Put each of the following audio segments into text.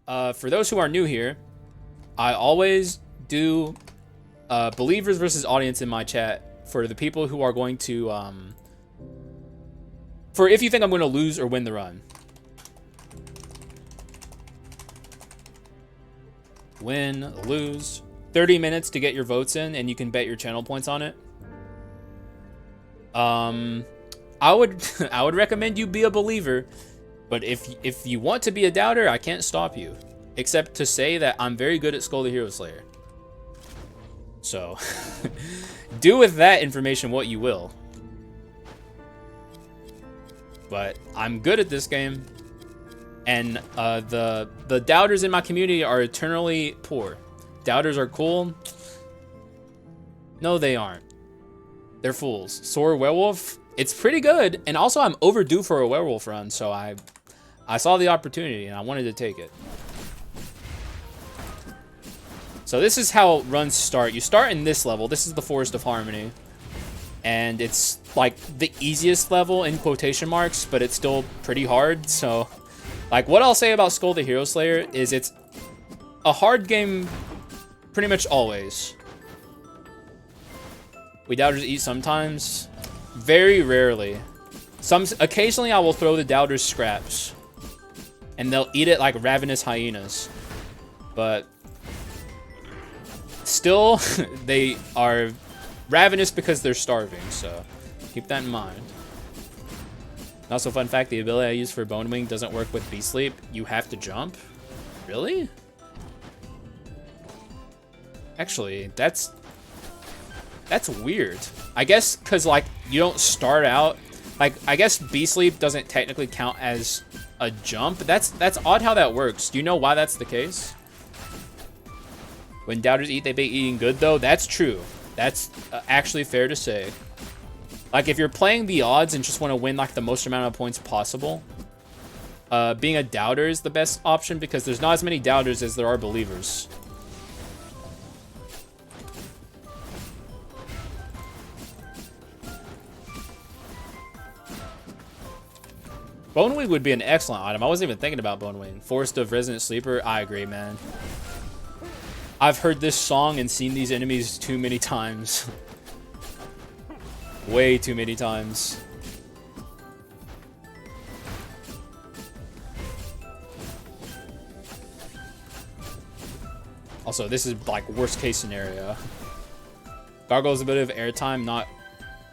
For those who are new here, I always do believers versus audience in my chat for the people who are going to, for if you think I'm going to lose or win the run. Win, lose. 30 minutes to get your votes in, and you can bet your channel points on it. I would I would recommend you be a believer, but if you want to be a doubter, I can't stop you, except to say that I'm very good at Skul the Hero Slayer. So do with that information what you will. But I'm good at this game, and the doubters in my community are eternally poor. Doubters are cool. No, they aren't. They're fools. Soar werewolf, it's pretty good, and also I'm overdue for a werewolf run, so I saw the opportunity and I wanted to take it. So this is how runs start. You start in this level. This is the Forest of Harmony, and it's like the easiest level in quotation marks, but it's still pretty hard. So like what I'll say about Skul the Hero Slayer is it's a hard game pretty much always. We doubters eat sometimes, very rarely. Occasionally I will throw the doubters scraps, and they'll eat it like ravenous hyenas. But still, they are ravenous because they're starving, so keep that in mind. Also, fun fact, the ability I use for Bone Wing doesn't work with Beast Sleep. You have to jump? Really? Actually, that's weird. I guess because, like, you don't start out... Like, I guess Beast Sleep doesn't technically count as a jump. That's odd how that works. Do you know why that's the case? When doubters eat, they be eating good, though? That's true. That's actually fair to say. Like, if you're playing the odds and just want to win, like, the most amount of points possible, being a doubter is the best option because there's not as many doubters as there are believers. Bone Wing would be an excellent item. I wasn't even thinking about Bone Wing. Forest of Resident Sleeper. I agree, man. I've heard this song and seen these enemies too many times. Way too many times. Also, this is like worst case scenario. Gargoyle's a bit of airtime, not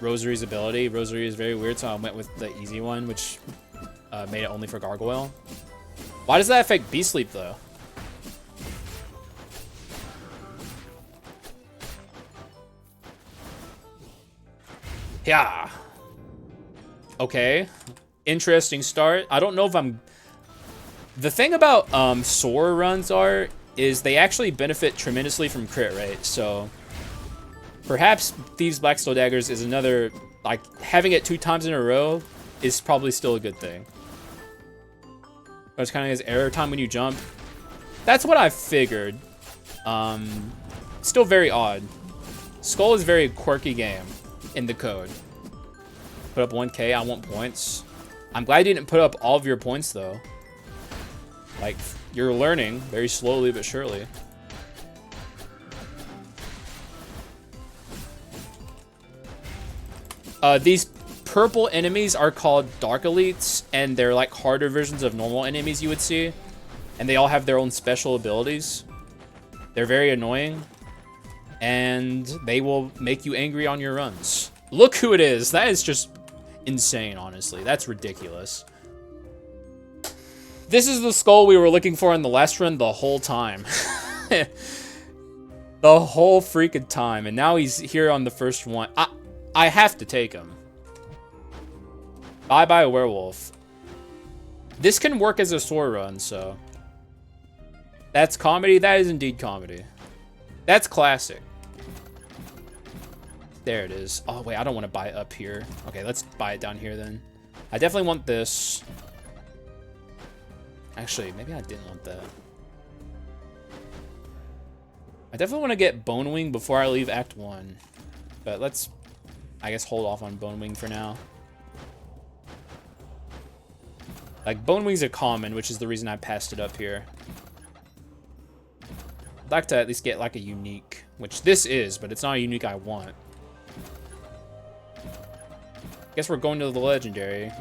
Rosary's ability. Rosary is very weird, so I went with the easy one, which made it only for Gargoyle. Why does that affect Beast Sleep, though? Yeah. Okay. Interesting start. I don't know if I'm... The thing about Soar runs is they actually benefit tremendously from crit rate, so... Perhaps Thieves' Blackstone Daggers is another... Like, having it 2 times in a row is probably still a good thing. It's kind of his error time when you jump. That's what I figured. Still very odd. Skul is a very quirky game in the code. Put up 1K, I want points. I'm glad you didn't put up all of your points, though. Like, you're learning very slowly but surely. These purple enemies are called Dark Elites, and they're like harder versions of normal enemies you would see. And they all have their own special abilities. They're very annoying, and they will make you angry on your runs. Look who it is. That is just insane, honestly. That's ridiculous. This is the Skul we were looking for in the last run the whole time. The whole freaking time. And now he's here on the first one. I have to take him. Bye-bye, werewolf. This can work as a Soar run, so... That's comedy? That is indeed comedy. That's classic. There it is. Oh, wait, I don't want to buy it up here. Okay, let's buy it down here, then. I definitely want this. Actually, maybe I didn't want that. I definitely want to get Bone Wing before I leave Act 1. But let's, I guess, hold off on Bone Wing for now. Like, Bone Wing's a common, which is the reason I passed it up here. like to at least get like a unique, which this is, but it's not a unique I want. Guess we're going to the legendary.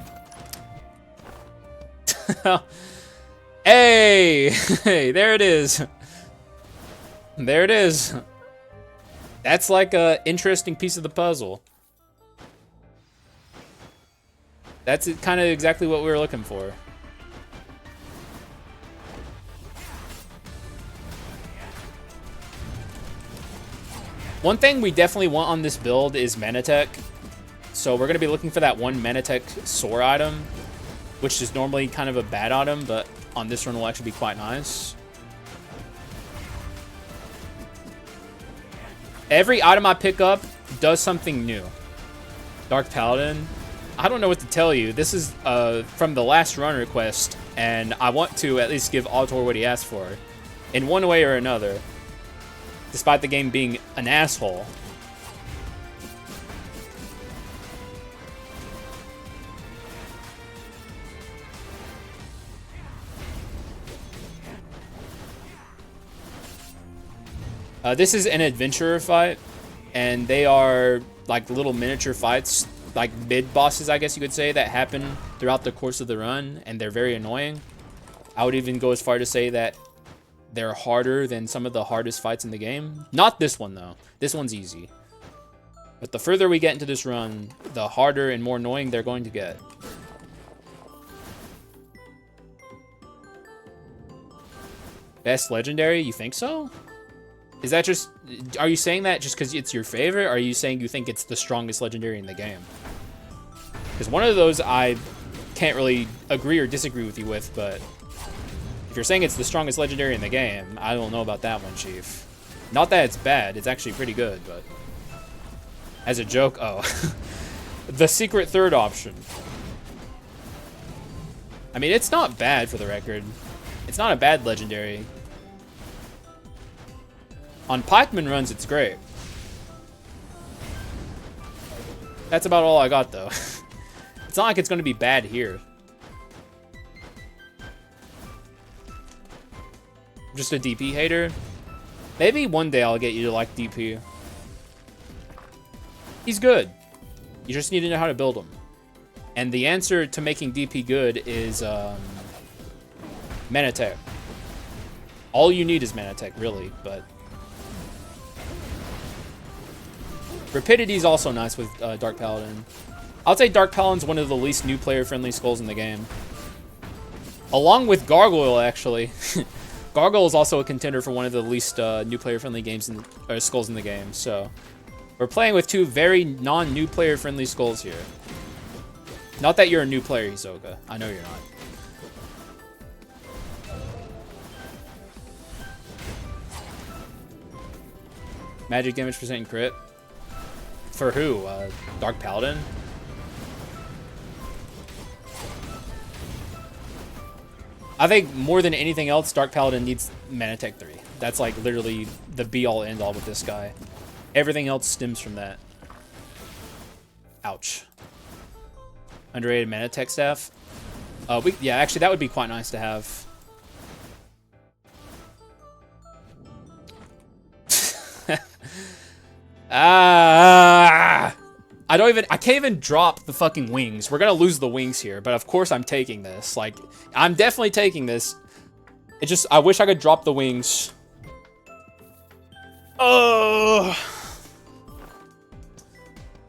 Hey! Hey, there it is. There it is. That's like a interesting piece of the puzzle. That's kind of exactly what we were looking for. One thing we definitely want on this build is mana tech. So we're going to be looking for that one mana tech Soar item, which is normally kind of a bad item, but on this run will actually be quite nice. Every item I pick up does something new. Dark Paladin. I don't know what to tell you. This is from the last run request, and I want to at least give Autor what he asked for, in one way or another, despite the game being an asshole. This is an adventurer fight, and they are like little miniature fights, like mid-bosses, I guess you could say, that happen throughout the course of the run, and they're very annoying. I would even go as far to say that they're harder than some of the hardest fights in the game. Not this one, though. This one's easy. But the further we get into this run, the harder and more annoying they're going to get. Best legendary? You think so? Is that just... Are you saying that just because it's your favorite, or are you saying you think it's the strongest legendary in the game? Because one of those I can't really agree or disagree with you with, but if you're saying it's the strongest legendary in the game, I don't know about that one, Chief. Not that it's bad, it's actually pretty good, but... As a joke, oh. The secret third option. I mean, it's not bad, for the record. It's not a bad legendary. On pikeman runs, it's great. That's about all I got, though. It's not like it's going to be bad here. Just a DP hater? Maybe one day I'll get you to like DP. He's good. You just need to know how to build him. And the answer to making DP good is mana tech. All you need is mana tech, really, but... Rapidity is also nice with Dark Paladin. I'll say Dark Paladin's one of the least new player-friendly skulls in the game. Along with Gargoyle, actually. Gargoyle is also a contender for one of the least new player-friendly games skulls in the game. So we're playing with two very non-new player-friendly skulls here. Not that you're a new player, Hisoka. I know you're not. Magic damage percent crit. For who? Dark Paladin? I think more than anything else, Dark Paladin needs Mana Tech 3. That's like literally the be-all end-all with this guy. Everything else stems from that. Ouch. Underrated Mana Tech staff? Yeah, actually that would be quite nice to have. I can't even drop the fucking wings. We're gonna lose the wings here, but of course I'm taking this. Like, I'm definitely taking this. It just, I wish I could drop the wings. Oh.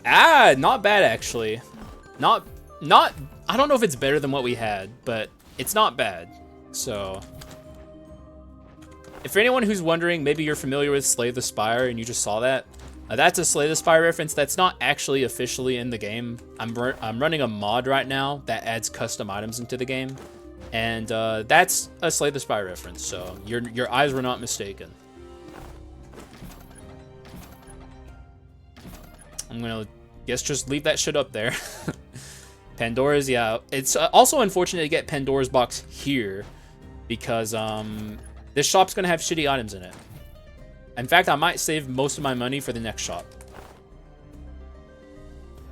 Not bad actually. Not, I don't know if it's better than what we had, but it's not bad. So, if for anyone who's wondering, maybe you're familiar with Slay the Spire and you just saw that. That's a Slay the Spire reference that's not actually officially in the game. I'm running a mod right now that adds custom items into the game. And that's a Slay the Spire reference, so your eyes were not mistaken. I'm gonna guess just leave that shit up there. Pandora's, yeah. It's also unfortunate to get Pandora's box here because this shop's gonna have shitty items in it. In fact, I might save most of my money for the next shop.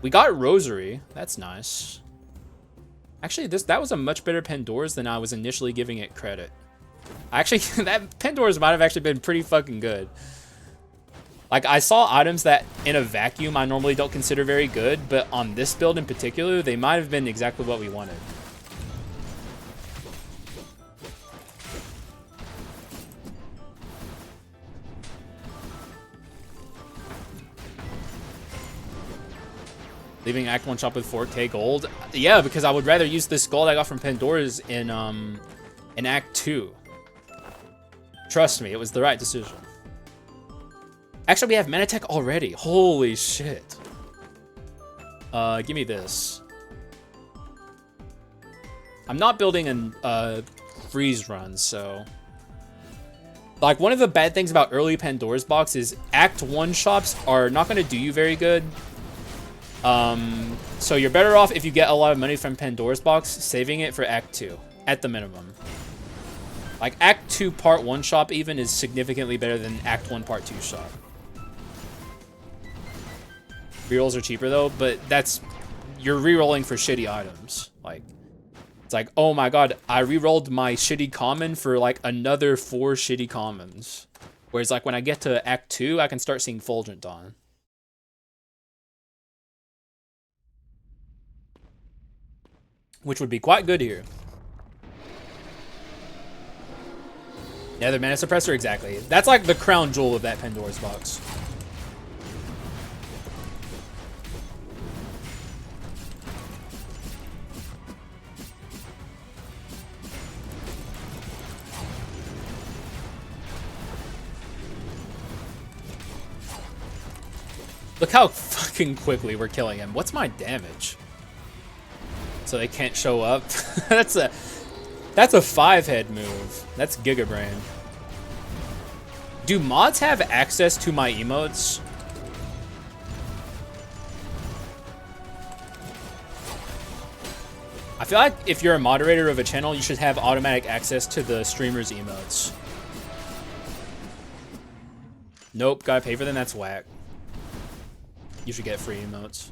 We got Rosary. That's nice. Actually, that was a much better Pandora's than I was initially giving it credit. Actually, that Pandora's might have actually been pretty fucking good. Like, I saw items that in a vacuum I normally don't consider very good, but on this build in particular, they might have been exactly what we wanted. Leaving Act 1 shop with 4k gold? Yeah, because I would rather use this gold I got from Pandora's in Act 2. Trust me, it was the right decision. Actually, we have Manatech already. Holy shit. Give me this. I'm not building a freeze run, so... Like, one of the bad things about early Pandora's box is Act 1 shops are not going to do you very good. So you're better off if you get a lot of money from Pandora's box, saving it for Act 2, at the minimum. Like, Act 2 Part 1 shop even is significantly better than Act 1 Part 2 shop. Rerolls are cheaper though, but that's... You're rerolling for shitty items. Like, it's like, oh my god, I rerolled my shitty common for like another 4 shitty commons. Whereas like when I get to Act 2, I can start seeing Fulgent Dawn. Which would be quite good here. Yeah, the Mana Suppressor, exactly. That's like the crown jewel of that Pandora's box. Look how fucking quickly we're killing him. What's my damage? So they can't show up. That's a 5-head move. That's Giga Brain. Do mods have access to my emotes? I feel like if you're a moderator of a channel, you should have automatic access to the streamer's emotes. Nope, gotta pay for them. That's whack. You should get free emotes.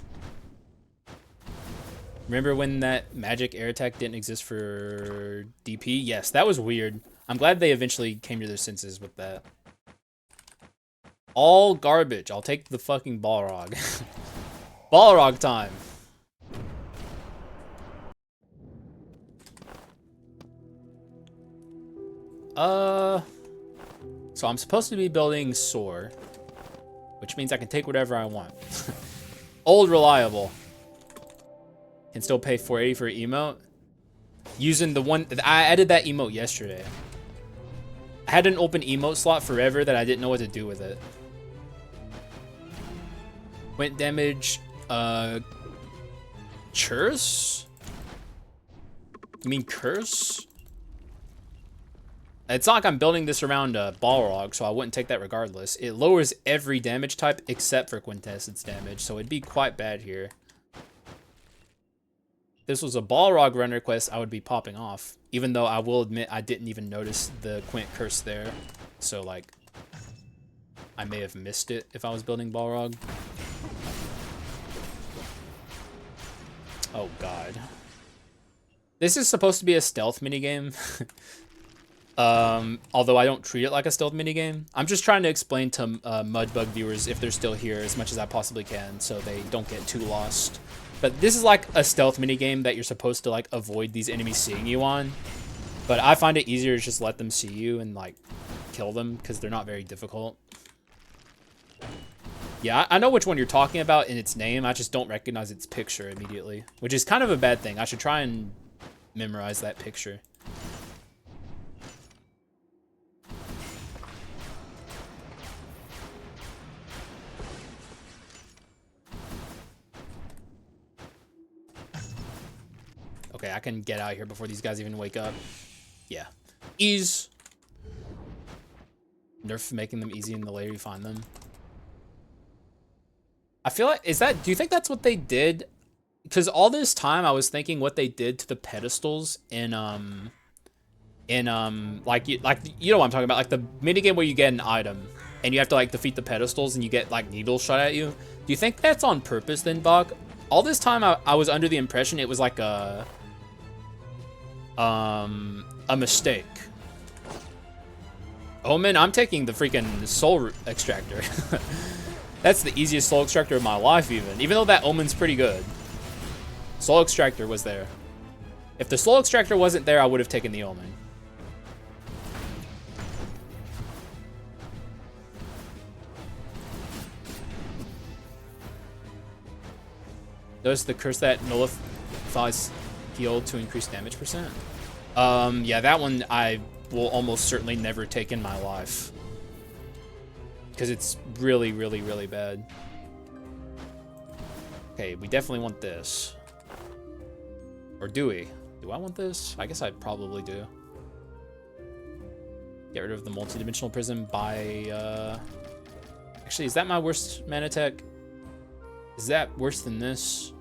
Remember when that magic air attack didn't exist for DP? Yes, that was weird. I'm glad they eventually came to their senses with that. All garbage. I'll take the fucking Balrog. Balrog time. So I'm supposed to be building Soar, which means I can take whatever I want. Old reliable. Can still pay 480 for emote. Using the one I added that emote yesterday. I had an open emote slot forever that I didn't know what to do with it. Went damage, curse? You mean curse? It's not like I'm building this around a Balrog, so I wouldn't take that regardless. It lowers every damage type except for quintessence damage, so it'd be quite bad here. If this was a Balrog runner quest, I would be popping off. Even though I will admit I didn't even notice the Quint curse there. So, like, I may have missed it if I was building Balrog. Oh, God. This is supposed to be a stealth minigame. Although I don't treat it like a stealth minigame. I'm just trying to explain to Mudbug viewers, if they're still here, as much as I possibly can, so they don't get too lost. But this is like a stealth minigame that you're supposed to like avoid these enemies seeing you on. But I find it easier to just let them see you and like kill them, because they're not very difficult. Yeah, I know which one you're talking about in its name, I just don't recognize its picture immediately. Which is kind of a bad thing. I should try and memorize that picture. Okay, I can get out of here before these guys even wake up. Yeah. Ease. Nerf making them easy in the later you find them. I feel like, do you think that's what they did? Because all this time I was thinking what they did to the pedestals in you know what I'm talking about, like the minigame where you get an item and you have to like defeat the pedestals and you get like needles shot at you. Do you think that's on purpose then, Bach? All this time I was under the impression it was like a mistake. Omen, I'm taking the freaking soul extractor. That's the easiest soul extractor of my life, even though that Omen's pretty good. Soul extractor was there. If the soul extractor wasn't there, I would have taken the Omen. Does the curse that nullifies heal to increase damage percent? Yeah, that one I will almost certainly never take in my life. Because it's really, really, really bad. Okay, we definitely want this. Or do we? Do I want this? I guess I probably do. Get rid of the multi-dimensional prism by, Actually, is that my worst mana tech? Is that worse than this?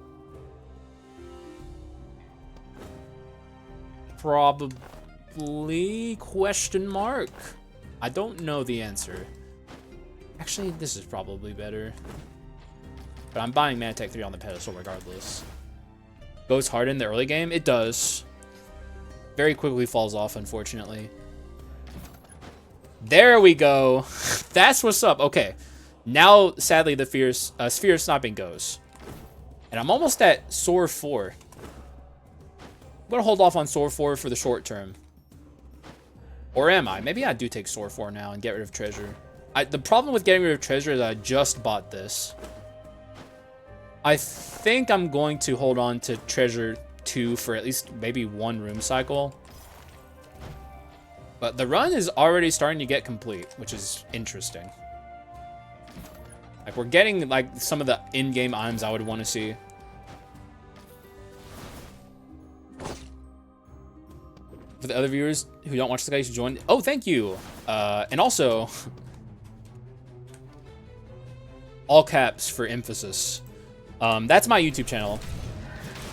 Probably, question mark. I don't know the answer. Actually, this is probably better. But I'm buying Mana Tech 3 on the pedestal regardless. Goes hard in the early game? It does. Very quickly falls off, unfortunately. There we go. That's what's up. Okay. Now, sadly, the Sphere of Sniping goes. And I'm almost at Soar 4. I'm going to hold off on Soar 4 for the short term. Or am I? Maybe I do take Soar 4 now and get rid of Treasure. The problem with getting rid of Treasure is I just bought this. I think I'm going to hold on to Treasure 2 for at least maybe one room cycle. But the run is already starting to get complete, which is interesting. Like, we're getting, like, some of the in-game items I would want to see. For the other viewers who don't watch the guys who joined. Oh, thank you. And also, all caps for emphasis. That's my YouTube channel.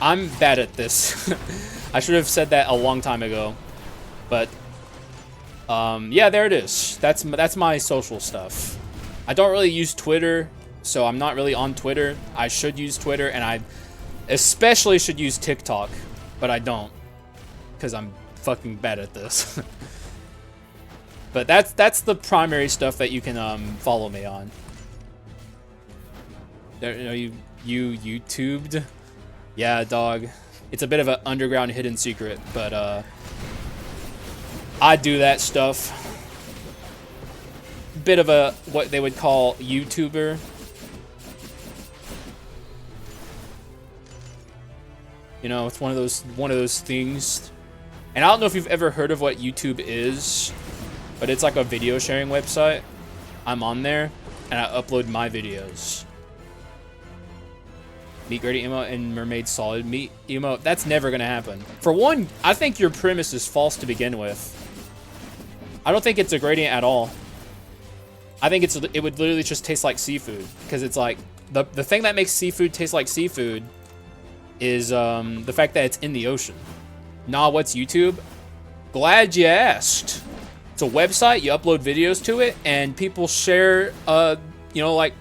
I'm bad at this. I should have said that a long time ago. But, yeah, there it is. That's my social stuff. I don't really use Twitter, so I'm not really on Twitter. I should use Twitter, and I especially should use TikTok, but I don't, because I'm fucking bad at this. But that's the primary stuff that you can follow me on. You YouTubed? Yeah, dog. It's a bit of an underground hidden secret, but I do that stuff. Bit of a what they would call YouTuber. You know, it's one of those things. And I don't know if you've ever heard of what YouTube is, but it's like a video sharing website. I'm on there and I upload my videos. Meat Grady emote and Mermaid Solid Meat emote. That's never gonna happen. For one, I think your premise is false to begin with. I don't think it's a gradient at all. I think it would literally just taste like seafood, because it's like the thing that makes seafood taste like seafood is the fact that it's in the ocean. Nah, what's YouTube? Glad you asked. It's a website, you upload videos to it, and people share you know, like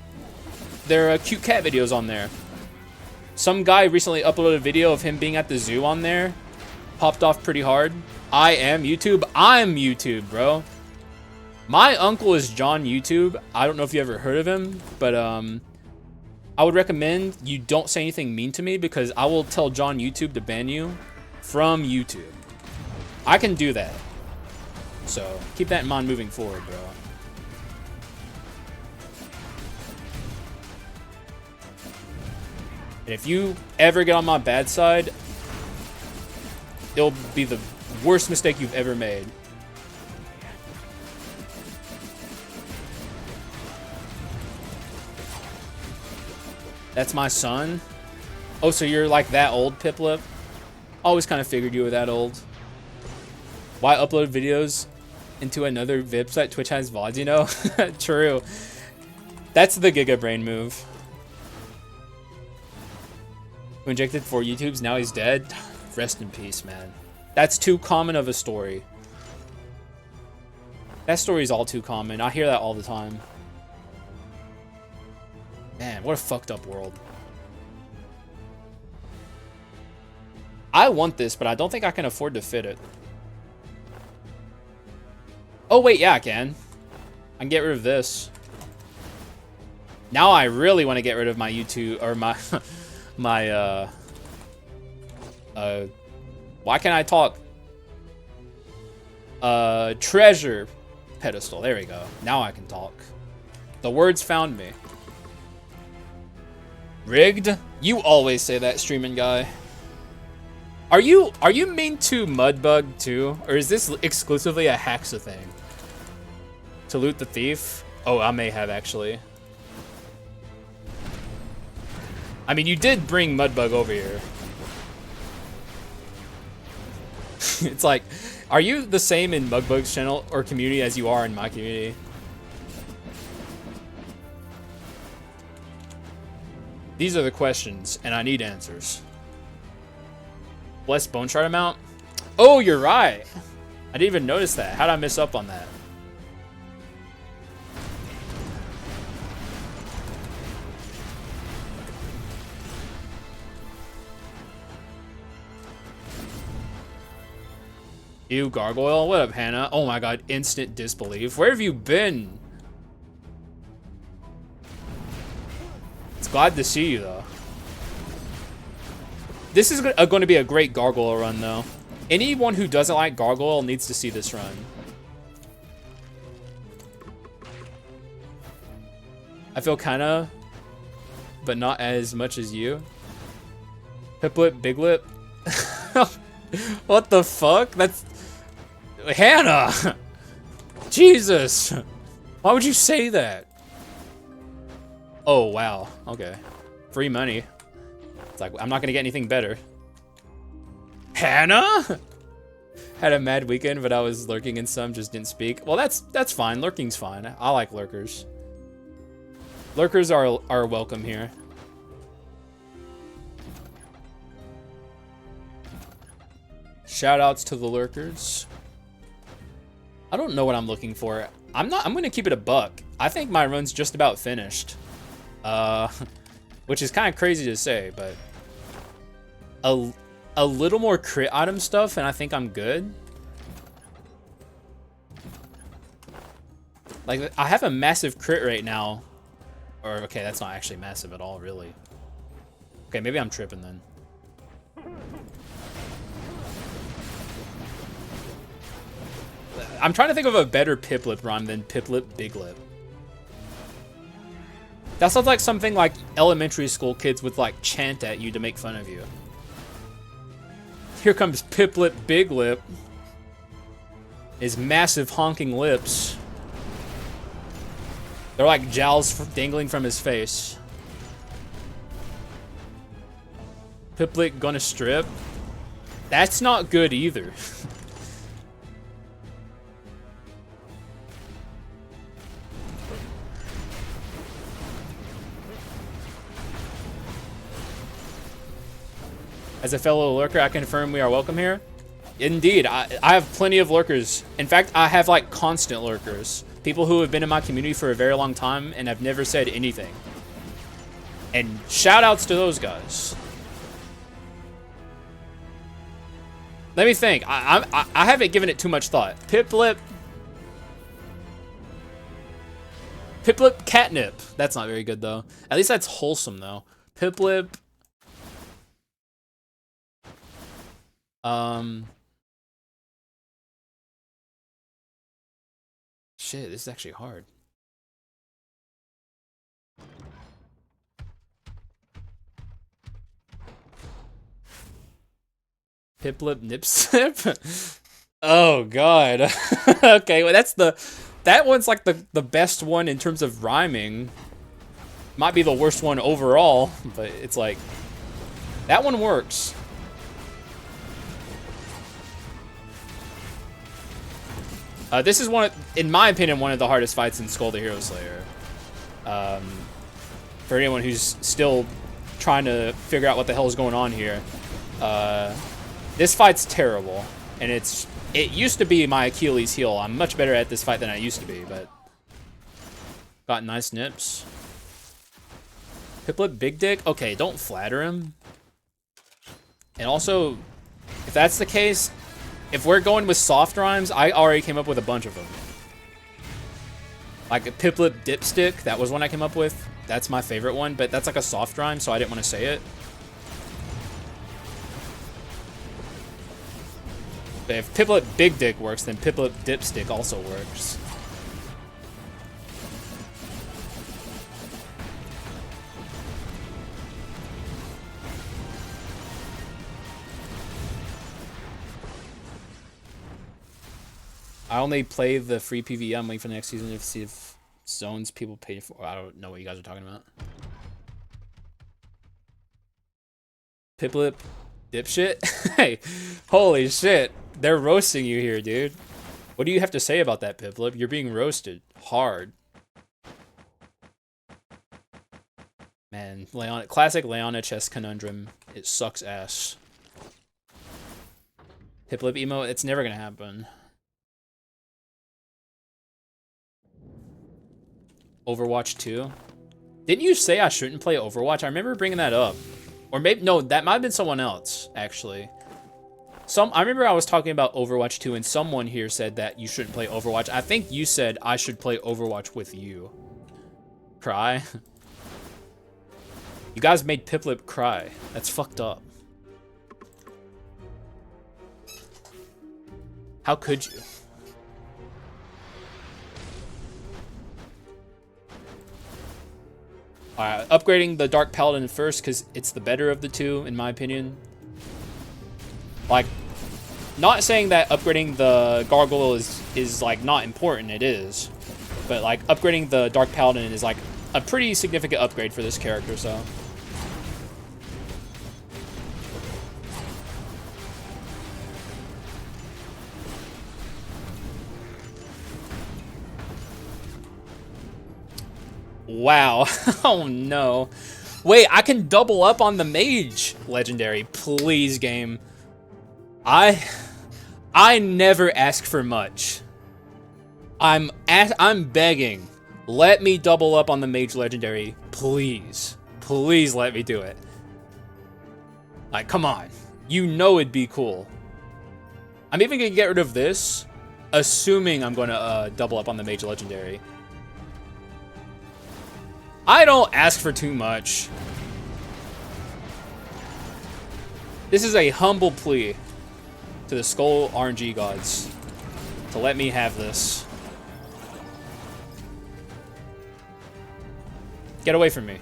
their cute cat videos on there. Some guy recently uploaded a video of him being at the zoo on there. Popped off pretty hard. I am YouTube. I'm YouTube, bro. My uncle is John YouTube. I don't know if you ever heard of him, but I would recommend you don't say anything mean to me, because I will tell John YouTube to ban you from YouTube. I can do that. So keep that in mind moving forward, bro. And if you ever get on my bad side, it'll be the worst mistake you've ever made. That's my son? Oh, so you're like that old, Piplip? Always kind of figured you were that old. Why upload videos into another website? Twitch has VODs, you know? True. That's the Giga Brain move. Who injected 4 YouTubes, now he's dead? Rest in peace, man. That's too common of a story. That story is all too common. I hear that all the time. Man, what a fucked up world. I want this, but I don't think I can afford to fit it. Oh, wait, yeah, I can. I can get rid of this. Now I really want to get rid of my YouTube, or my, why can't I talk? Treasure pedestal. There we go. Now I can talk. The words found me. Rigged? You always say that, streaming guy. Are you mean to Mudbug too? Or is this exclusively a Haxa thing? To loot the thief? Oh, I may have actually. I mean, you did bring Mudbug over here. It's like, are you the same in Mudbug's channel or community as you are in my community? These are the questions, and I need answers. Blessed Bone Shard amount? Oh, you're right. I didn't even notice that. How'd I miss up on that? Ew, Gargoyle. What up, Hannah? Oh my god, instant disbelief. Where have you been? It's glad to see you, though. This is going to be a great Gargoyle run, though. Anyone who doesn't like Gargoyle needs to see this run. I feel kinda, but not as much as you. Piplet, Big Lip. What the fuck? That's... Hannah! Jesus! Why would you say that? Oh, wow. Okay. Free money. It's like, I'm not gonna get anything better. Hannah? Had a mad weekend, but I was lurking in some, just didn't speak. Well, that's fine. Lurking's fine. I like lurkers. Lurkers are welcome here. Shoutouts to the lurkers. I don't know what I'm looking for. I'm gonna keep it a buck. I think my run's just about finished. Which is kind of crazy to say, but a little more crit item stuff and I think I'm good. Like, I have a massive crit rate now. Or, okay, that's not actually massive at all, really. Okay, maybe I'm tripping then. I'm trying to think of a better Piplet rhyme than Piplet Big Lip. That sounds like something like elementary school kids would like chant at you to make fun of you. Here comes Piplet Big Lip. His massive honking lips. They're like jowls dangling from his face. Piplet gonna strip? That's not good either. As a fellow lurker, I confirm we are welcome here. Indeed, I have plenty of lurkers. In fact, I have like constant lurkers. People who have been in my community for a very long time and have never said anything. And shout outs to those guys. Let me think. I haven't given it too much thought. Piplet Catnip. That's not very good though. At least that's wholesome though. Piplet. Shit, this is actually hard. Piplip Nipsip? Oh god. Okay, well that one's like the best one in terms of rhyming. Might be the worst one overall, but it's like that one works. This is in my opinion, one of the hardest fights in Skul the Hero Slayer. For anyone who's still trying to figure out what the hell is going on here, this fight's terrible, and it used to be my Achilles heel. I'm much better at this fight than I used to be, but got nice nips. Piplet Big Dick? Okay, don't flatter him. And also, if that's the case, if we're going with soft rhymes, I already came up with a bunch of them. Like a Piplup Dipstick, that was one I came up with. That's my favorite one, but that's like a soft rhyme, so I didn't want to say it. But if Piplup Big Dick works, then Piplup Dipstick also works. I only play the free PvE. I'm waiting for the next season to see if zones people pay for. I don't know what you guys are talking about. Piplup Dipshit? Hey, holy shit. They're roasting you here, dude. What do you have to say about that, Piplup? You're being roasted. Hard. Man, classic Leona chess conundrum. It sucks ass. Piplup emo, it's never gonna happen. Overwatch 2? Didn't you say I shouldn't play Overwatch? I remember bringing that up. Or maybe, no, that might have been someone else, actually. I remember I was talking about Overwatch 2 and someone here said that you shouldn't play Overwatch. I think you said I should play Overwatch with you. Cry? You guys made Piplup cry. That's fucked up. How could you? Alright, upgrading the Dark Paladin first because it's the better of the two, in my opinion. Like, not saying that upgrading the Gargoyle is like not important, it is. But like upgrading the Dark Paladin is like a pretty significant upgrade for this character, so. Wow. Oh no. Wait, I can double up on the mage legendary. Please, game. I never ask for much. I'm begging. Let me double up on the mage legendary. Please. Please let me do it. Like, come on. You know it'd be cool. I'm even gonna get rid of this, assuming I'm gonna double up on the mage legendary. I don't ask for too much. This is a humble plea to the Skul RNG gods to let me have this. Get away from me.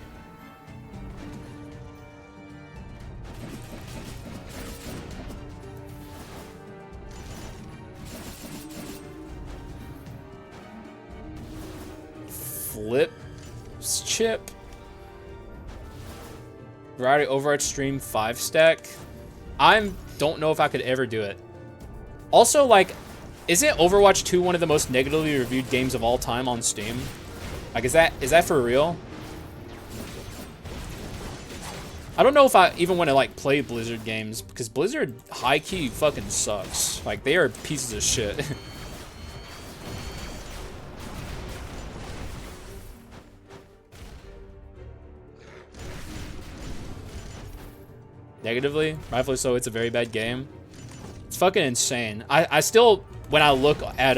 Flip chip. Variety Overwatch stream 5 stack. Don't know if I could ever do it. Also, like, isn't Overwatch 2 one of the most negatively reviewed games of all time on Steam? Like, is that for real? I don't know if I even want to like play Blizzard games because Blizzard high-key fucking sucks. Like, they are pieces of shit. Negatively, rightfully so, it's a very bad game. It's fucking insane. I still, when I look at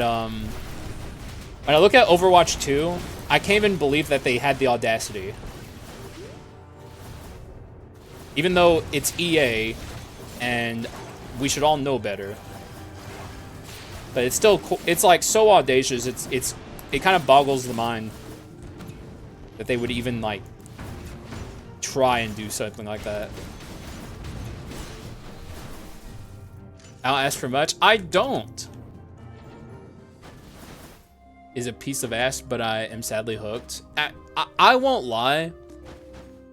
Overwatch 2, I can't even believe that they had the audacity. Even though it's EA and we should all know better. But it's still it's like so audacious. It kind of boggles the mind that they would even like try and do something like that. I don't ask for much. I don't. Is a piece of ass, but I am sadly hooked. I won't lie.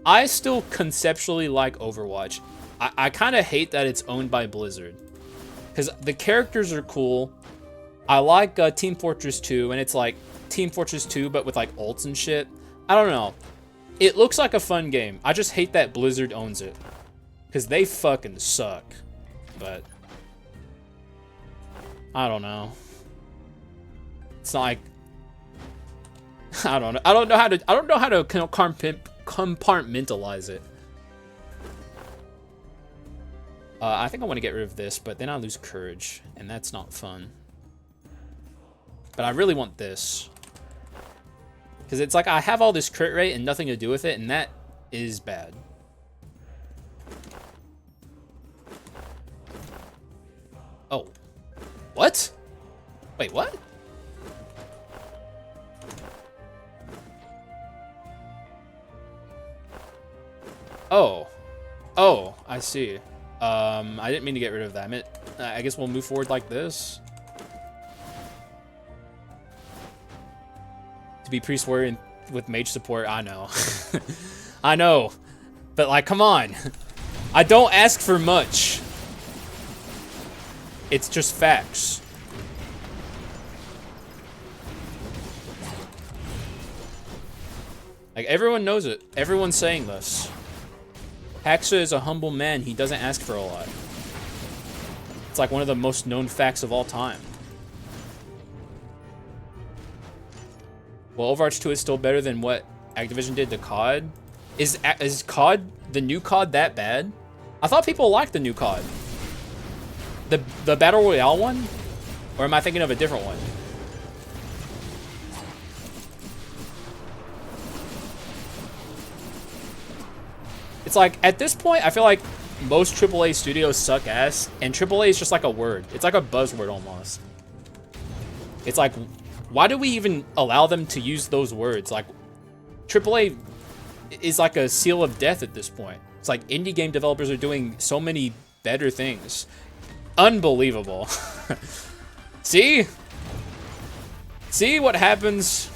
I still conceptually like Overwatch. I kind of hate that it's owned by Blizzard. Because the characters are cool. I like Team Fortress 2, and it's like Team Fortress 2, but with like ults and shit. I don't know. It looks like a fun game. I just hate that Blizzard owns it. Because they fucking suck. But I don't know. It's not like I don't know how to compartmentalize it. I think I want to get rid of this, but then I lose courage, and that's not fun. But I really want this. Because it's like I have all this crit rate and nothing to do with it, and that is bad. Oh. What? Wait, what? Oh. Oh, I see. I didn't mean to get rid of that. I guess we'll move forward like this. To be priest warrior with mage support, I know. I know. But like, come on. I don't ask for much. It's just facts. Like, everyone knows it. Everyone's saying this. Haxa is a humble man. He doesn't ask for a lot. It's like one of the most known facts of all time. Well, Overwatch 2 is still better than what Activision did to COD. Is COD, the new COD, that bad? I thought people liked the new COD. The Battle Royale one? Or am I thinking of a different one? It's like, at this point, I feel like most AAA studios suck ass, and AAA is just like a word. It's like a buzzword almost. It's like, why do we even allow them to use those words? Like, AAA is like a seal of death at this point. It's like indie game developers are doing so many better things. Unbelievable. See? See what happens?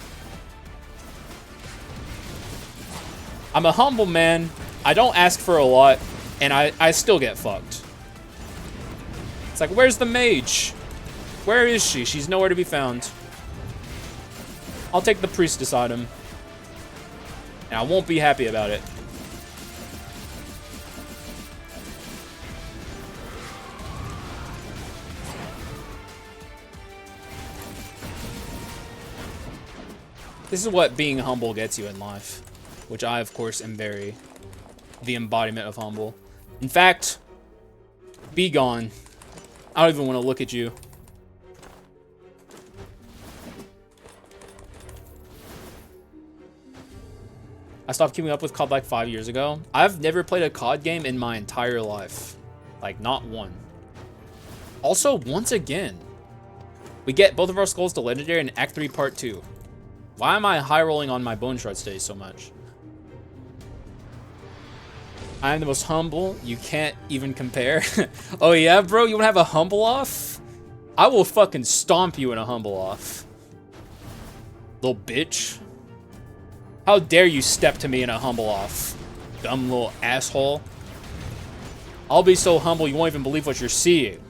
I'm a humble man. I don't ask for a lot, and I still get fucked. It's like, where's the mage? Where is she? She's nowhere to be found. I'll take the priestess item. And I won't be happy about it. This is what being humble gets you in life. Which I, of course, am the embodiment of humble. In fact, be gone. I don't even want to look at you. I stopped keeping up with COD like 5 years ago. I've never played a COD game in my entire life. Like, not one. Also, once again, we get both of our skulls to legendary in Act 3 Part 2. Why am I high rolling on my bone shard stage so much? I am the most humble. You can't even compare. Oh yeah, bro? You wanna have a humble off? I will fucking stomp you in a humble off. Little bitch. How dare you step to me in a humble off? Dumb little asshole. I'll be so humble you won't even believe what you're seeing.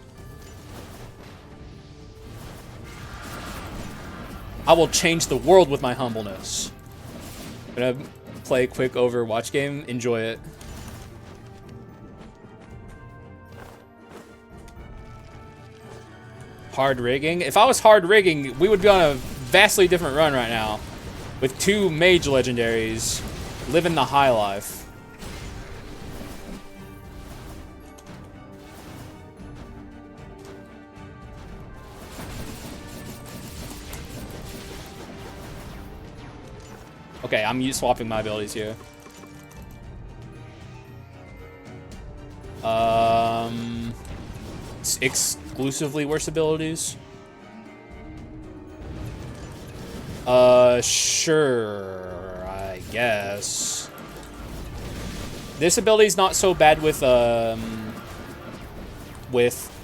I will change the world with my humbleness. I'm gonna play a quick Overwatch game. Enjoy it. Hard rigging? If I was hard rigging, we would be on a vastly different run right now. With 2 mage legendaries. Living the high life. Okay, I'm swapping my abilities here. Exclusively worse abilities. Sure, I guess. This ability's not so bad with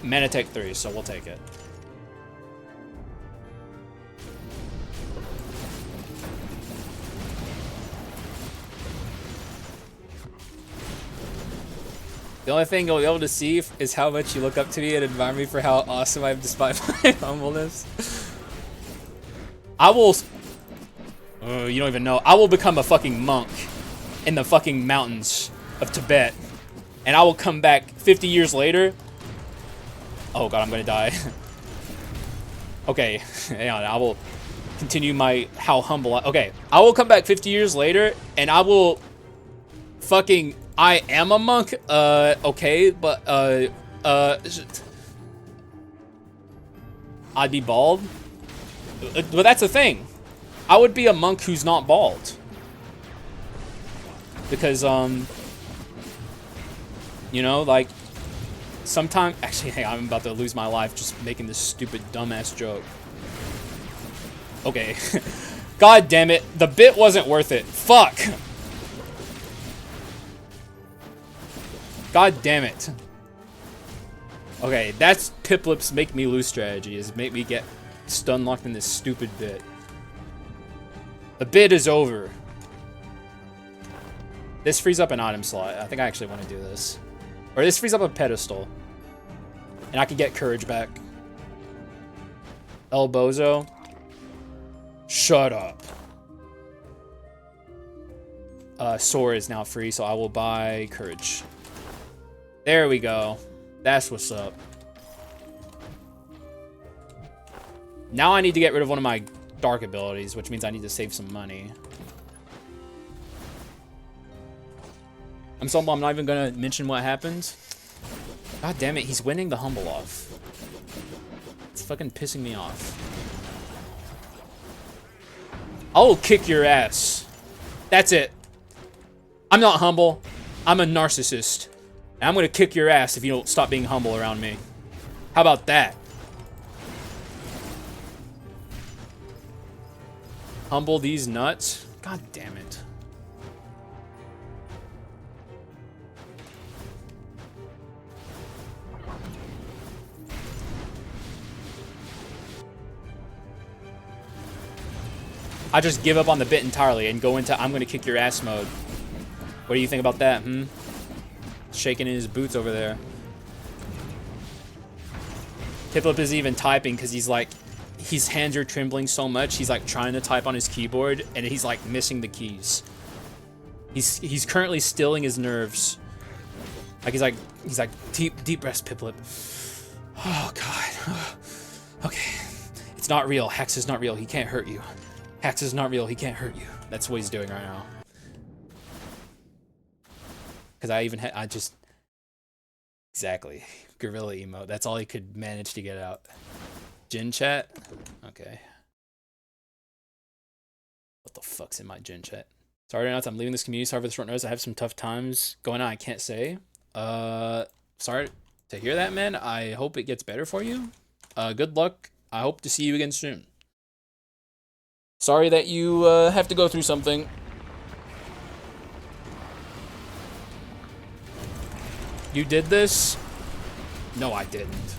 Manatech 3, so we'll take it. The only thing you'll be able to see is how much you look up to me and admire me for how awesome I am despite my humbleness. I will... you don't even know. I will become a fucking monk in the fucking mountains of Tibet. And I will come back 50 years later. Oh god, I'm gonna die. Okay, hang on. I will continue my... how humble I... Okay, I will come back 50 years later and I will... fucking... I am a monk, okay, but, I'd be bald. But that's the thing. I would be a monk who's not bald. Because, you know, like, sometimes... Actually, hey, I'm about to lose my life just making this stupid, dumbass joke. Okay. God damn it. The bit wasn't worth it. Fuck. God damn it. Okay, that's Piplip's make me lose strategy, is make me get stun locked in this stupid bit. The bit is over. This frees up an item slot. I think I actually want to do this. Or this frees up a pedestal. And I can get courage back. El Bozo. Shut up. Soar is now free, so I will buy courage. There we go. That's what's up. Now I need to get rid of one of my dark abilities, which means I need to save some money. I'm not even gonna mention what happened. God damn it, he's winning the humble off. It's fucking pissing me off. I will kick your ass. That's it. I'm not humble. I'm a narcissist. And I'm gonna kick your ass if you don't stop being humble around me. How about that? Humble these nuts? God damn it. I just give up on the bit entirely and go into I'm gonna kick your ass mode. What do you think about that, hmm? Shaking in his boots over there. Piplip is even typing because he's like, his hands are trembling so much, he's like trying to type on his keyboard and he's like missing the keys. He's currently stilling his nerves. Like he's like deep breaths, Piplip. Oh god. Okay. It's not real. Haxa's not real. He can't hurt you. Haxa's not real. He can't hurt you. That's what he's doing right now. Because I just... Exactly. Gorilla emote. That's all he could manage to get out. Gen chat? Okay. What the fuck's in my gen chat? Sorry to announce I'm leaving this community. Sorry for the short notice. I have some tough times going on. I can't say. Sorry to hear that, man. I hope it gets better for you. Good luck. I hope to see you again soon. Sorry that you have to go through something. You did this? No, I didn't.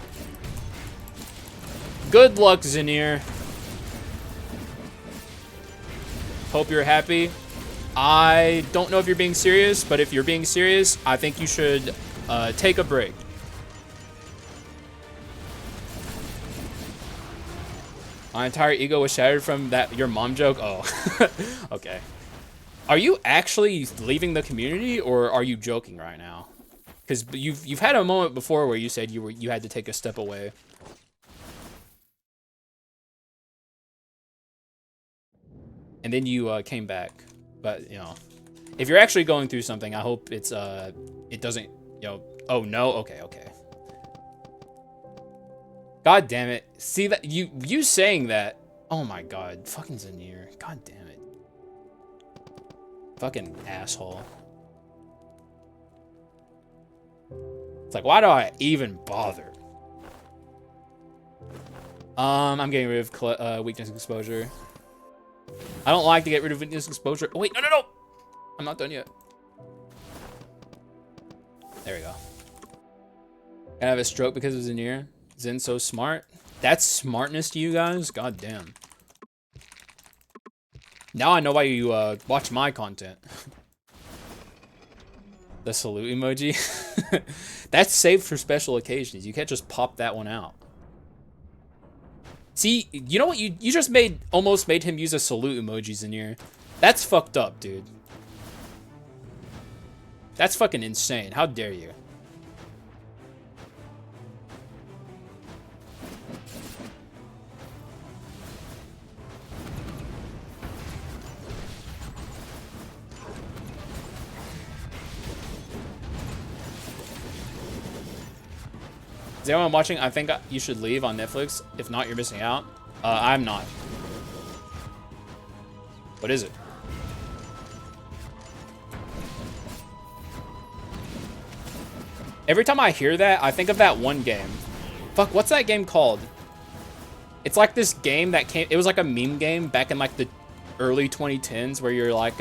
Good luck, Zinir. Hope you're happy. I don't know if you're being serious, but if you're being serious, I think you should take a break. My entire ego was shattered from that your mom joke. Oh, okay. Are you actually leaving the community, or are you joking right now? Because you've had a moment before where you said you had to take a step away. And then you came back. But you know, if you're actually going through something, I hope it's it doesn't, you know. Oh no. Okay. God damn it. See that you saying that. Oh my god. Fucking Zinir. God damn it. Fucking asshole. It's like, why do I even bother? I'm getting rid of weakness exposure. I don't like to get rid of weakness exposure. Oh wait, no. I'm not done yet. There we go. Gonna have a stroke because of Zinir. Zin's so smart. That's smartness to you guys? God damn. Now I know why you watch my content. The salute emoji. That's saved for special occasions. You can't just pop that one out. See, you know what? You just almost made him use a salute emoji in here. That's fucked up, dude. That's fucking insane. How dare you? Is anyone watching? I think you should leave on Netflix. If not, you're missing out. I'm not. What is it? Every time I hear that, I think of that one game. Fuck, what's that game called? It's like this game that came... It was like a meme game back in like the early 2010s where you're like,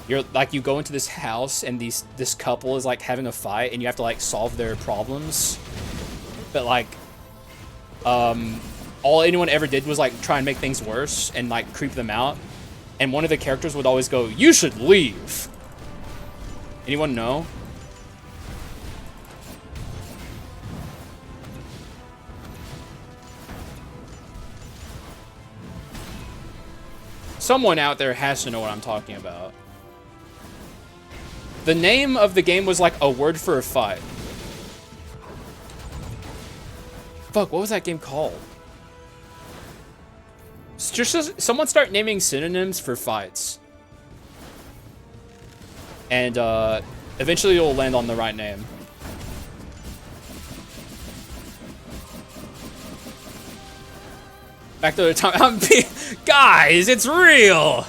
you go into this house and this couple is like having a fight and you have to like solve their problems. But like, all anyone ever did was like try and make things worse and like creep them out. And one of the characters would always go, "You should leave." Anyone know? Someone out there has to know what I'm talking about. The name of the game was like a word for a fight. Fuck, what was that game called? Just someone start naming synonyms for fights. And eventually you'll land on the right name. Back to the time. Guys, it's real.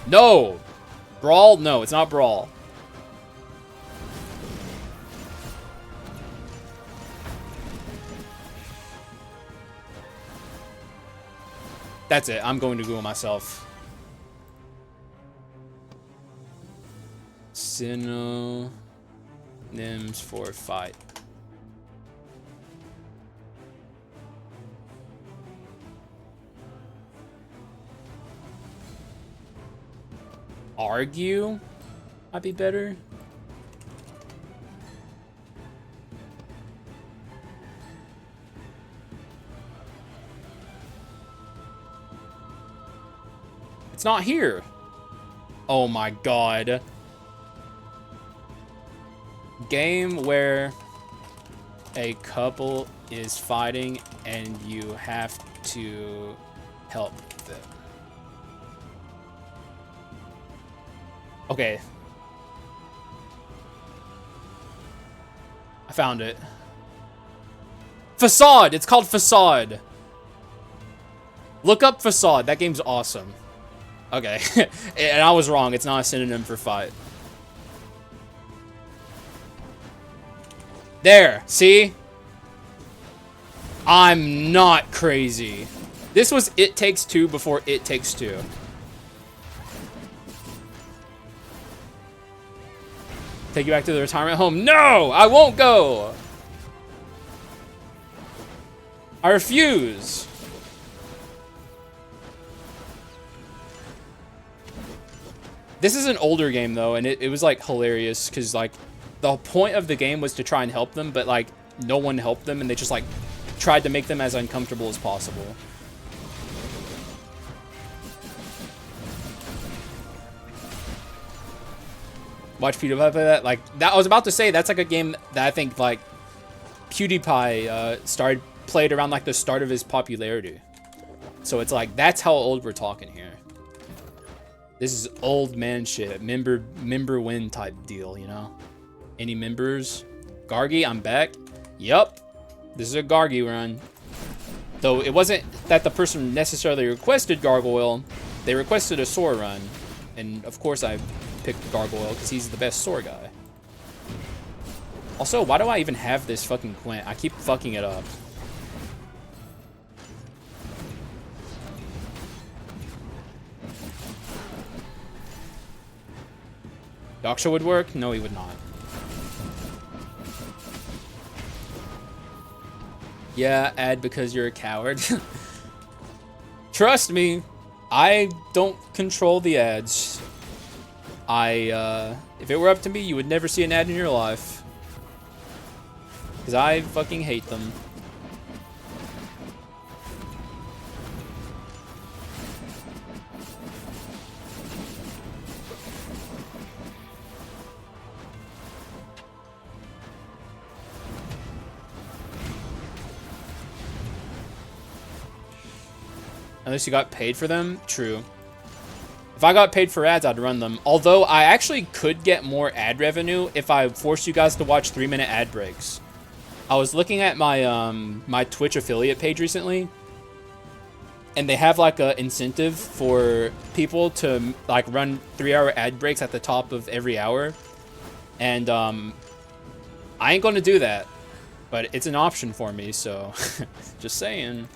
No. Brawl? No, it's not Brawl. That's it. I'm going to Google myself. Synonyms for fight. Argue might be better. It's not here. Oh my god. Game where a couple is fighting and you have to help them. Okay. I found it. Facade! It's called Facade. Look up Facade. That game's awesome. Okay. And I was wrong. It's not a synonym for fight. There. See? I'm not crazy. This was It Takes Two before It Takes Two. Take you back to the retirement home. No! I won't go! I refuse. This is an older game, though, and it was, like, hilarious, because, like, the point of the game was to try and help them, but, like, no one helped them, and they just, like, tried to make them as uncomfortable as possible. Watch PewDiePie play that? Like, that I was about to say, that's, like, a game that I think, like, PewDiePie played around, like, the start of his popularity. So it's, like, that's how old we're talking here. This is old man shit. Member win type deal, you know? Any members? Gargy, I'm back. Yup. This is a Gargy run. Though it wasn't that the person necessarily requested Gargoyle. They requested a Soar run. And of course I picked Gargoyle because he's the best Soar guy. Also, why do I even have this fucking Quint? I keep fucking it up. Haxa would work? No, he would not. Yeah, add because you're a coward. Trust me, I don't control the ads. If it were up to me, you would never see an ad in your life. Because I fucking hate them. Unless you got paid for them? True. If I got paid for ads, I'd run them. Although, I actually could get more ad revenue if I forced you guys to watch 3-minute ad breaks. I was looking at my my Twitch affiliate page recently, and they have like a incentive for people to like run 3-hour ad breaks at the top of every hour. And I ain't gonna do that, but it's an option for me, so just saying.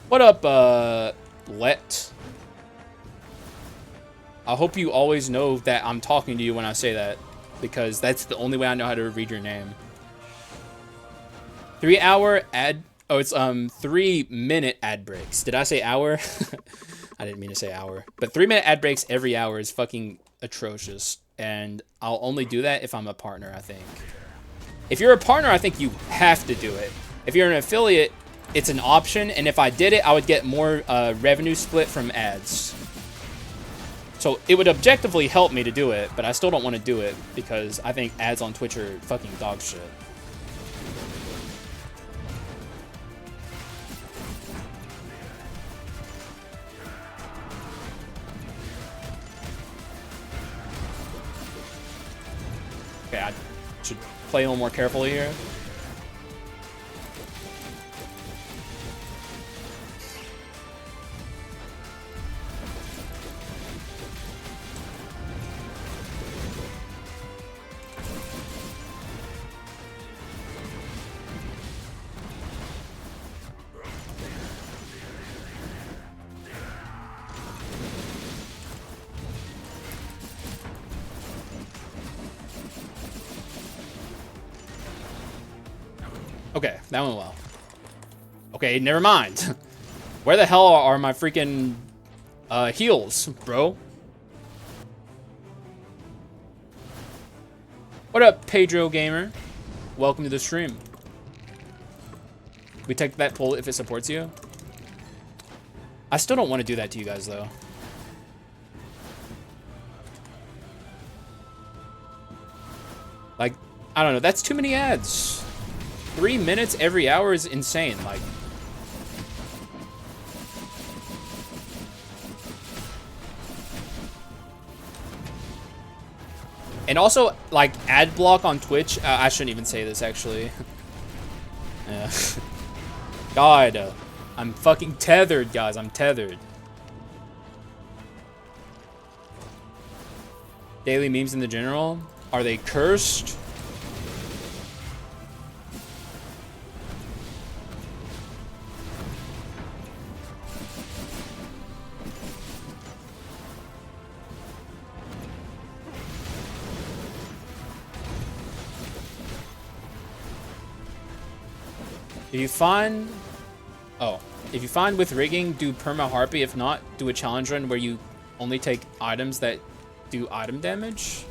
What up, Let? I hope you always know that I'm talking to you when I say that, because that's the only way I know how to read your name. 3-hour ad... Oh, it's 3-minute ad breaks. Did I say hour? I didn't mean to say hour. But 3-minute ad breaks every hour is fucking atrocious. And I'll only do that if I'm a partner, I think. If you're a partner, I think you have to do it. If you're an affiliate, it's an option. And if I did it, I would get more revenue split from ads. So it would objectively help me to do it, but I still don't want to do it because I think ads on Twitch are fucking dog shit. Okay, I should play a little more carefully here. Okay, that went well. Okay, never mind. Where the hell are my freaking heals, bro? What up, Pedro Gamer? Welcome to the stream. We take that pull if it supports you. I still don't want to do that to you guys, though. Like, I don't know. That's too many ads. 3 minutes every hour is insane. Like, and also, like, ad block on Twitch. I shouldn't even say this, actually. Yeah. God, I'm fucking tethered, guys. I'm tethered. Daily memes in the general. Are they cursed? If you find with rigging, do perma harpy. If not, do a challenge run where you only take items that do item damage.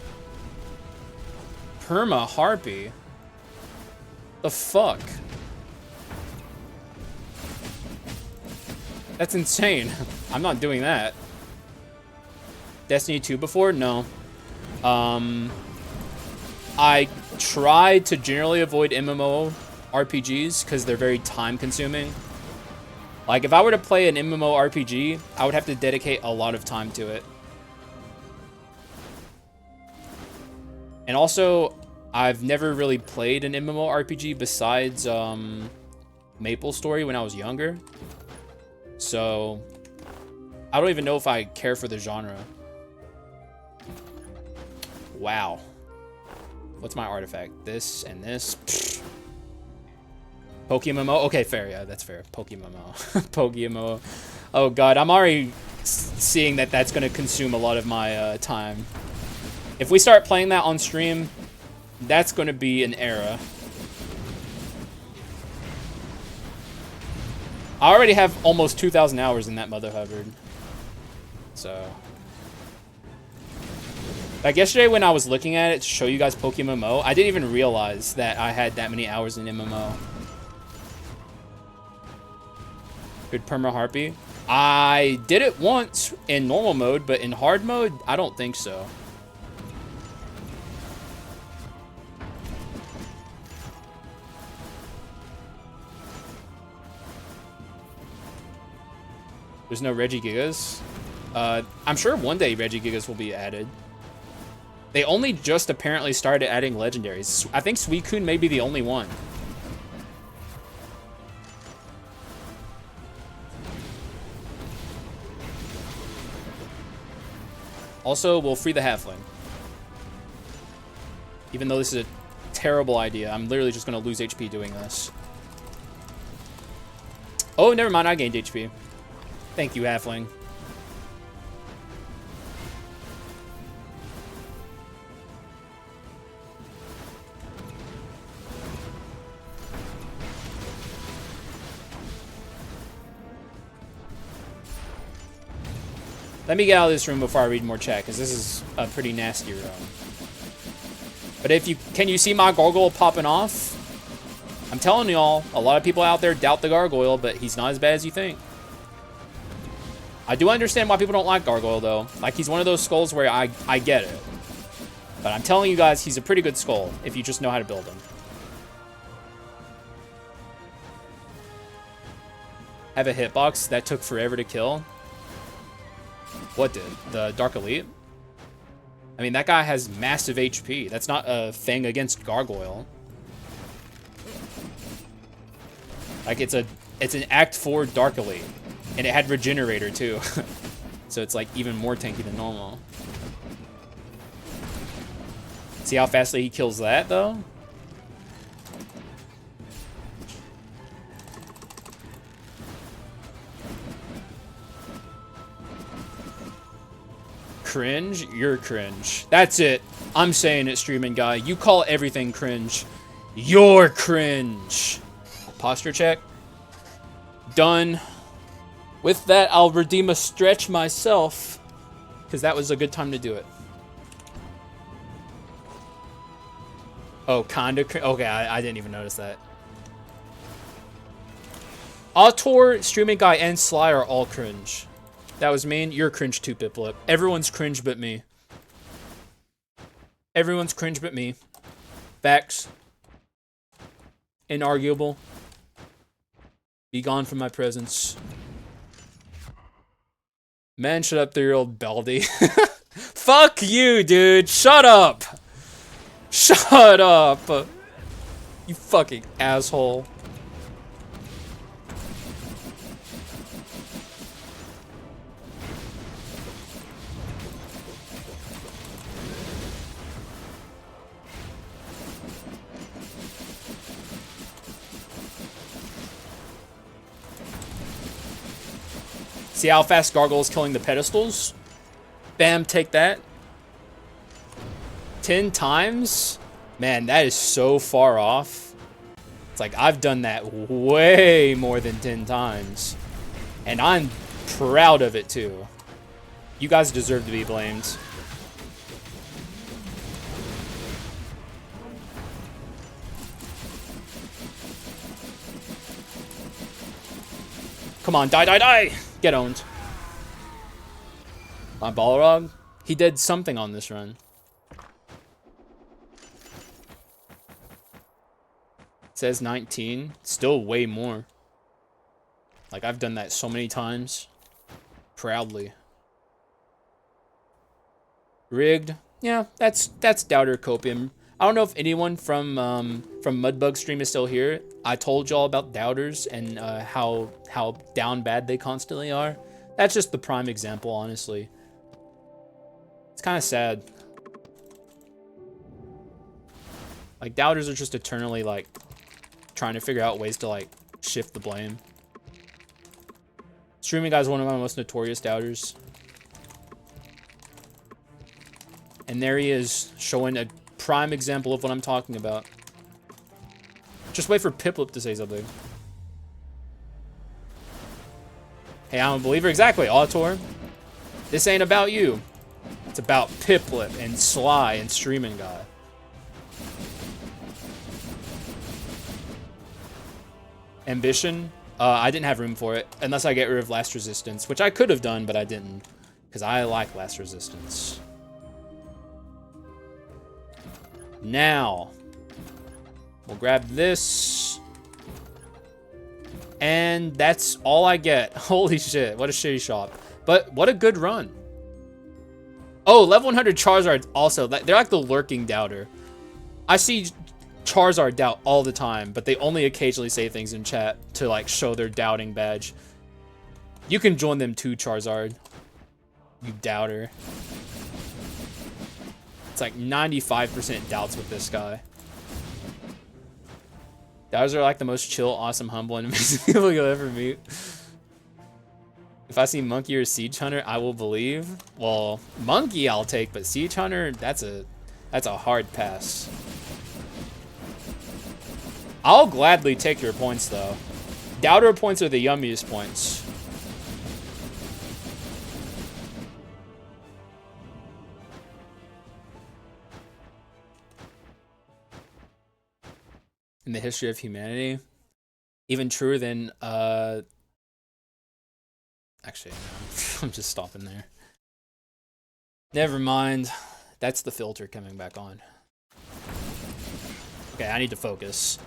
Perma harpy? The fuck? That's insane. I'm not doing that. Destiny 2 before? No. I tried to generally avoid MMO RPGs because they're very time consuming. Like, if I were to play an MMO RPG, I would have to dedicate a lot of time to it. And also, I've never really played an MMO RPG besides Maple Story when I was younger. So, I don't even know if I care for the genre. Wow. What's my artifact? This and this. Pfft. Pokemon. Okay, fair. Yeah, that's fair. Pokemon. Pokemon. Oh god, I'm already seeing that that's going to consume a lot of my time. If we start playing that on stream, that's going to be an era. I already have almost 2,000 hours in that Mother Hubbard. So, like yesterday when I was looking at it to show you guys Pokemon, I didn't even realize that I had that many hours in MMO. Good perma harpy. I did it once in normal mode, but in hard mode, I don't think so. There's no Regigigas. I'm sure one day Regigigas will be added. They only just apparently started adding legendaries. I think Suicune may be the only one. Also, we'll free the halfling. Even though this is a terrible idea, I'm literally just going to lose HP doing this. Oh, never mind. I gained HP. Thank you, halfling. Let me get out of this room before I read more chat, because this is a pretty nasty room. But if you... Can you see my Gargoyle popping off? I'm telling y'all, a lot of people out there doubt the Gargoyle, but he's not as bad as you think. I do understand why people don't like Gargoyle, though. Like, he's one of those skulls where I get it. But I'm telling you guys, he's a pretty good skull, if you just know how to build him. Have a hitbox that took forever to kill. What did? The Dark Elite? I mean, that guy has massive HP. That's not a thing against Gargoyle. Like, it's an Act 4 Dark Elite. And it had Regenerator, too. So it's, like, even more tanky than normal. See how fastly he kills that, though? Cringe? You're cringe. That's it. I'm saying it, streaming guy. You call everything cringe. You're cringe. Posture check. Done. With that, I'll redeem a stretch myself, because that was a good time to do it. Oh, kinda cringe. Okay, I didn't even notice that. Autor, streaming guy, and Sly are all cringe. That was mean. You're cringe too, Piplip. Everyone's cringe but me. Everyone's cringe but me. Facts. Inarguable. Be gone from my presence. Man, shut up, 3-year-old Baldy. Fuck you, dude. Shut up. Shut up. You fucking asshole. See how fast Gargoyle is killing the pedestals? Bam, take that. 10 times? Man, that is so far off. It's like, I've done that way more than 10 times. And I'm proud of it, too. You guys deserve to be blamed. Come on, die, die, die! Get owned. My Balrog? He did something on this run. It says 19. Still way more. Like, I've done that so many times. Proudly. Rigged? Yeah, that's Doubter Copium. I don't know if anyone from Mudbug stream is still here. I told y'all about doubters and how down bad they constantly are. That's just the prime example, honestly. It's kind of sad. Like, doubters are just eternally, like, trying to figure out ways to, like, shift the blame. Streaming guy's one of my most notorious doubters. And there he is, showing a prime example of what I'm talking about. Just wait for Piplip to say something. Hey, I'm a believer. Exactly, Autor. This ain't about you. It's about Piplip and Sly and Streaming Guy. Ambition? I didn't have room for it, unless I get rid of Last Resistance, which I could have done, but I didn't, because I like Last Resistance. Now, we'll grab this, and that's all I get. Holy shit, what a shitty shop. But what a good run. Oh, level 100 Charizard also, they're like the lurking doubter. I see Charizard doubt all the time, but they only occasionally say things in chat to like show their doubting badge. You can join them too, Charizard. You doubter. It's like 95% doubts with this guy. Doubters are like the most chill, awesome, humble, and amazing people you'll ever meet. If I see Monkey or Siege Hunter, I will believe. Well, Monkey I'll take, but Siege Hunter, that's a hard pass. I'll gladly take your points, though. Doubter points are the yummiest points. In the history of humanity. Even truer than, actually, I'm just stopping there. Never mind. That's the filter coming back on. Okay, I need to focus.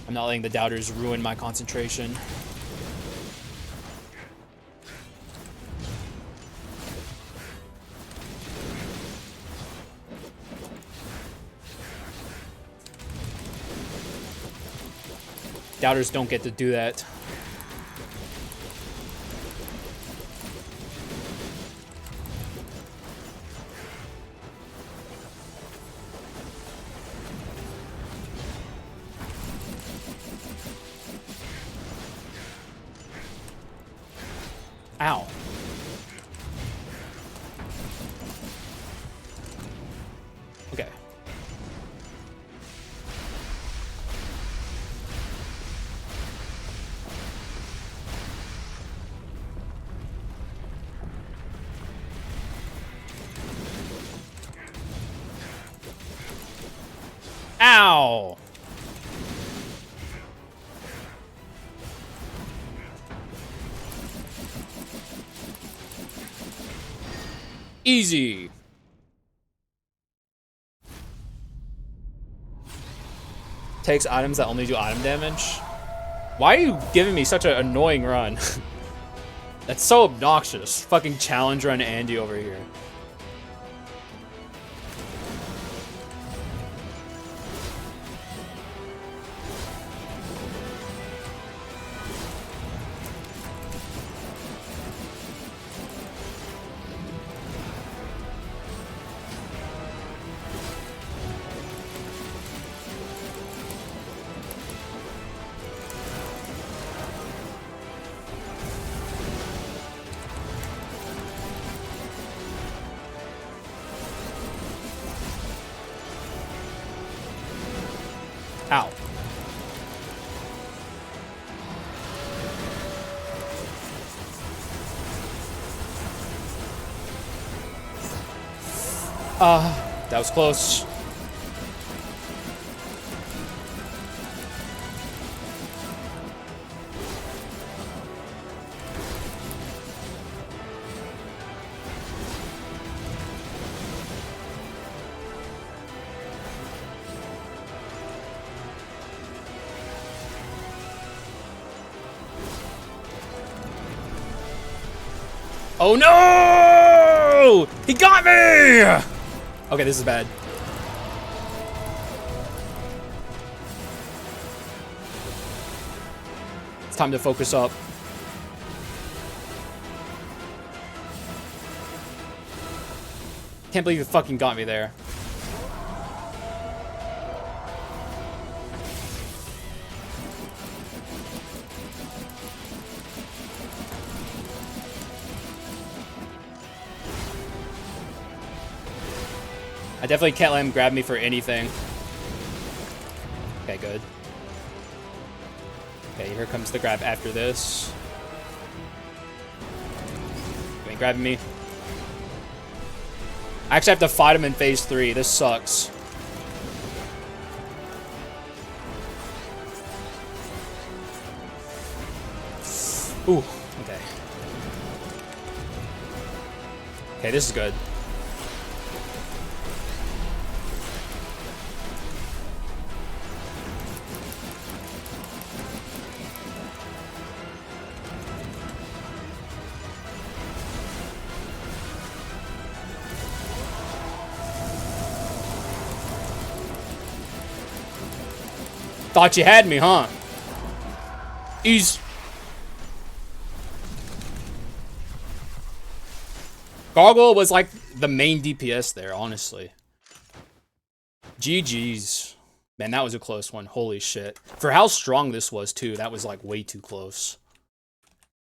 I'm not letting the doubters ruin my concentration. Doubters don't get to do that. Ow. Okay. Ow. Easy. Takes items that only do item damage. Why are you giving me such an annoying run? That's so obnoxious. Fucking challenge run Andy over here. Ow. That was close. Oh no! He got me! Okay, this is bad. It's time to focus up. Can't believe you fucking got me there. I definitely can't let him grab me for anything. Okay, good. Okay, here comes the grab after this. You ain't grabbing me. I actually have to fight him in phase 3. This sucks. Ooh, okay. Okay, this is good. Thought you had me, huh? Ease. Gargoyle was like the main DPS there, honestly. GG's. Man, that was a close one. Holy shit. For how strong this was, too, that was, like, way too close.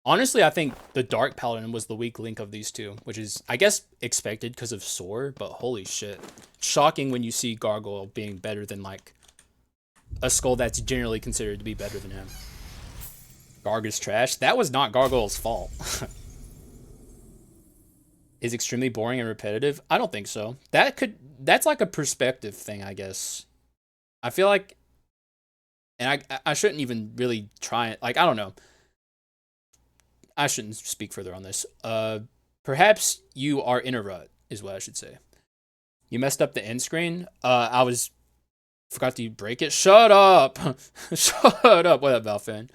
Honestly, I think the Dark Paladin was the weak link of these two, which is, I guess, expected because of Soar, but holy shit. Shocking when you see Gargoyle being better than, like, a skull that's generally considered to be better than him. Garg is trash. That was not Gargoyle's fault. Is extremely boring and repetitive? I don't think so. That's like a perspective thing, I guess. I feel like, and I shouldn't even really try it. Like, I don't know. I shouldn't speak further on this. Perhaps you are in a rut, is what I should say. You messed up the end screen. Forgot to break it. Shut up. Shut up. What up, Valfan?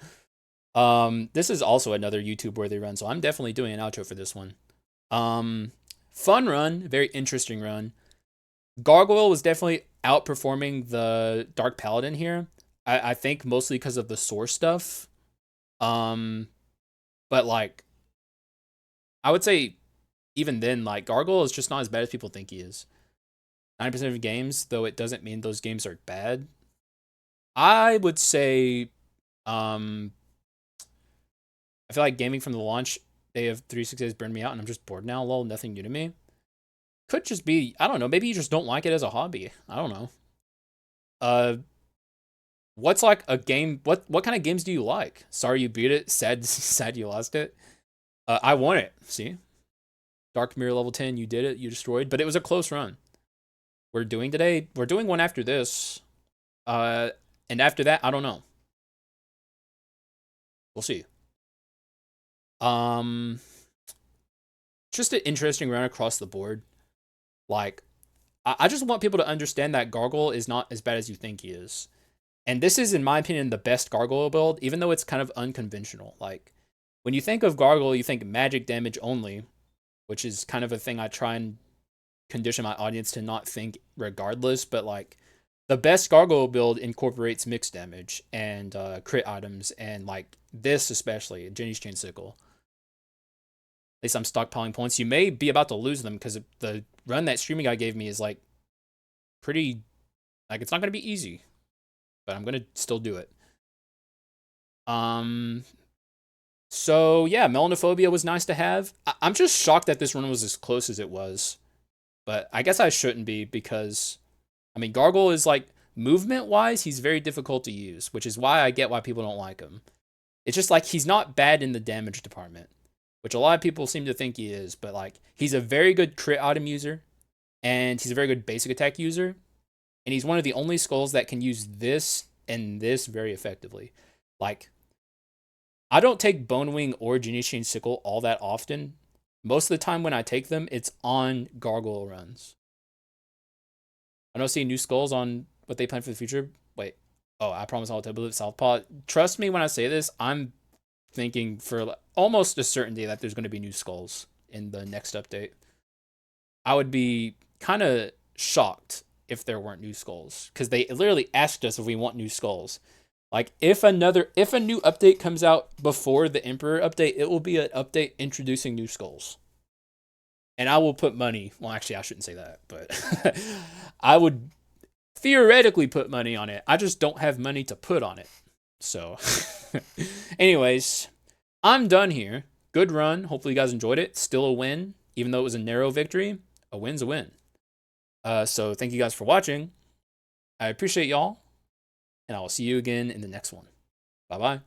This is also another YouTube worthy run, so I'm definitely doing an outro for this one. Fun run, very interesting run. Gargoyle was definitely outperforming the Dark Paladin here. I think mostly because of the Soar stuff. But like, I would say even then, like, Gargoyle is just not as bad as people think he is. 90% of games, though it doesn't mean those games are bad. I would say, I feel like gaming from the launch day of 360 has burned me out and I'm just bored now. Lol, nothing new to me. Could just be, I don't know, maybe you just don't like it as a hobby. I don't know. What's like a game, what kind of games do you like? Sorry you beat it, sad you lost it. I won it, see? Dark Mirror level 10, you did it, you destroyed, but it was a close run. We're doing one after this. And after that, I don't know. We'll see. Just an interesting run across the board. Like, I just want people to understand that Gargoyle is not as bad as you think he is. And this is, in my opinion, the best Gargoyle build, even though it's kind of unconventional. Like, when you think of Gargoyle, you think magic damage only, which is kind of a thing I try and condition my audience to not think regardless. But, like, the best Gargoyle build incorporates mixed damage and crit items, and, like, this especially, Jenny's Chain Sickle. At least I'm stockpiling points. You may be about to lose them because the run that Streaming Guy gave me is, like, pretty, like, it's not going to be easy. But I'm going to still do it. So, yeah, Melanophobia was nice to have. I'm just shocked that this run was as close as it was. But I guess I shouldn't be because, I mean, Gargoyle is, like, movement-wise, he's very difficult to use, which is why I get why people don't like him. It's just, like, he's not bad in the damage department, which a lot of people seem to think he is. But, like, he's a very good crit item user, and he's a very good basic attack user. And he's one of the only skulls that can use this and this very effectively. Like, I don't take Bone Wing or Genius Chain Sickle all that often. Most of the time when I take them, it's on Gargoyle runs. I don't see new skulls on what they plan for the future. Wait. Oh, I promise I'll tell Southpaw. Trust me when I say this, I'm thinking for almost a certainty that there's going to be new skulls in the next update. I would be kind of shocked if there weren't new skulls, because they literally asked us if we want new skulls. Like, if a new update comes out before the Emperor update, it will be an update introducing new skulls. And I will put money, well, actually, I shouldn't say that, but I would theoretically put money on it. I just don't have money to put on it. So, anyways, I'm done here. Good run. Hopefully you guys enjoyed it. Still a win, even though it was a narrow victory. A win's a win. So thank you guys for watching. I appreciate y'all, and I will see you again in the next one. Bye-bye.